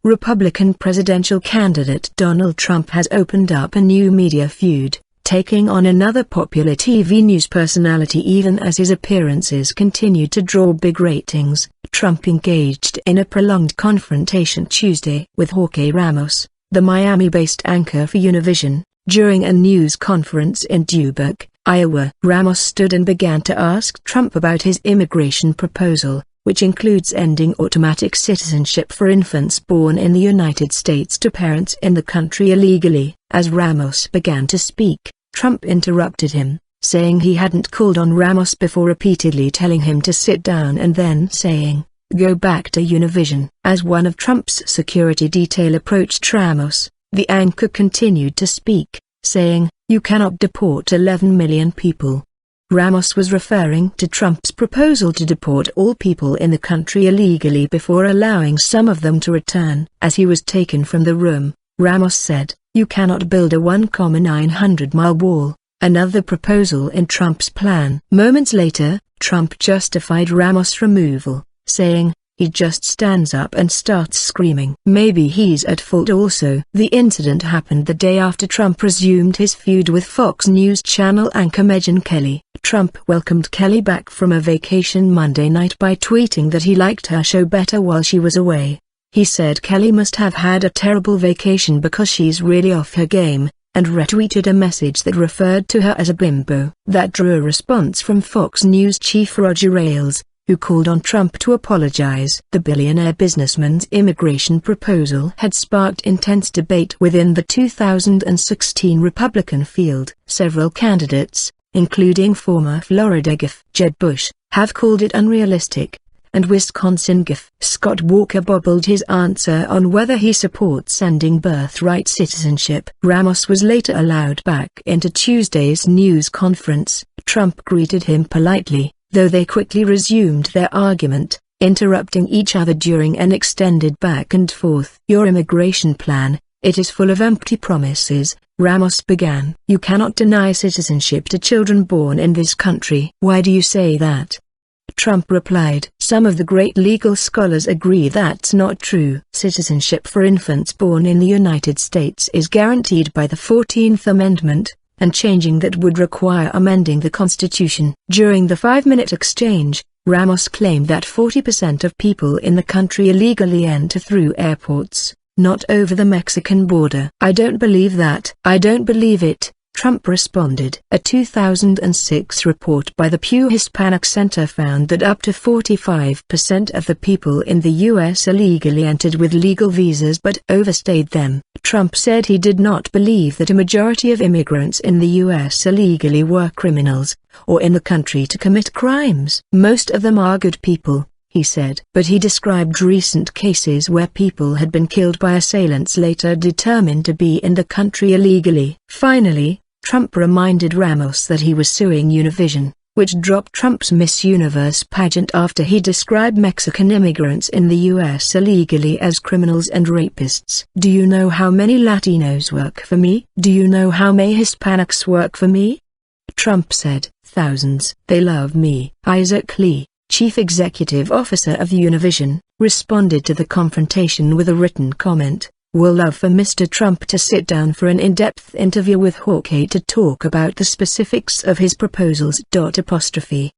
Republican presidential candidate Donald Trump has opened up a new media feud, taking on another popular TV news personality even as his appearances continue to draw big ratings. Trump engaged in a prolonged confrontation Tuesday with Jorge Ramos, the Miami-based anchor for Univision, during a news conference in Dubuque, Iowa. Ramos stood and began to ask Trump about his immigration proposal, which includes ending automatic citizenship for infants born in the United States to parents in the country illegally. As Ramos began to speak, Trump interrupted him, saying he hadn't called on Ramos before, repeatedly telling him to sit down and then saying, "Go back to Univision." As one of Trump's security detail approached Ramos, the anchor continued to speak, saying, "You cannot deport 11 million people." Ramos was referring to Trump's proposal to deport all people in the country illegally before allowing some of them to return. As he was taken from the room, Ramos said, "You cannot build a 1,900-mile wall," another proposal in Trump's plan. Moments later, Trump justified Ramos' removal, saying, "He just stands up and starts screaming. Maybe he's at fault also." The incident happened the day after Trump resumed his feud with Fox News Channel anchor Megyn Kelly. Trump welcomed Kelly back from a vacation Monday night by tweeting that he liked her show better while she was away. He said Kelly must have had a terrible vacation because she's really off her game, and retweeted a message that referred to her as a bimbo. That drew a response from Fox News chief Roger Ailes, who called on Trump to apologize. The billionaire businessman's immigration proposal had sparked intense debate within the 2016 Republican field. Several candidates, including former Florida Gov. Jeb Bush, have called it unrealistic, and Wisconsin Gov. Scott Walker bobbled his answer on whether he supports ending birthright citizenship. Ramos was later allowed back into Tuesday's news conference. Trump greeted him politely, though they quickly resumed their argument, interrupting each other during an extended back and forth. "Your immigration plan, it is full of empty promises," Ramos began. "You cannot deny citizenship to children born in this country." "Why do you say that?" Trump replied. "Some of the great legal scholars agree that's not true. Citizenship for infants born in the United States is guaranteed by the 14th Amendment, and changing that would require amending the Constitution." During the 5-minute exchange, Ramos claimed that 40% of people in the country illegally enter through airports, not over the Mexican border. "I don't believe that." "I don't believe it," Trump responded. A 2006 report by the Pew Hispanic Center found that up to 45% of the people in the U.S. illegally entered with legal visas but overstayed them. Trump said he did not believe that a majority of immigrants in the U.S. illegally were criminals, or in the country to commit crimes. "Most of them are good people," he said. But he described recent cases where people had been killed by assailants later determined to be in the country illegally. Finally, Trump reminded Ramos that he was suing Univision, which dropped Trump's Miss Universe pageant after he described Mexican immigrants in the U.S. illegally as criminals and rapists. "Do you know how many Latinos work for me? Do you know how many Hispanics work for me?" Trump said, "Thousands. They love me." Isaac Lee, chief executive officer of Univision, responded to the confrontation with a written comment. "We'll love for Mr. Trump to sit down for an in-depth interview with Jorge to talk about the specifics of his proposals."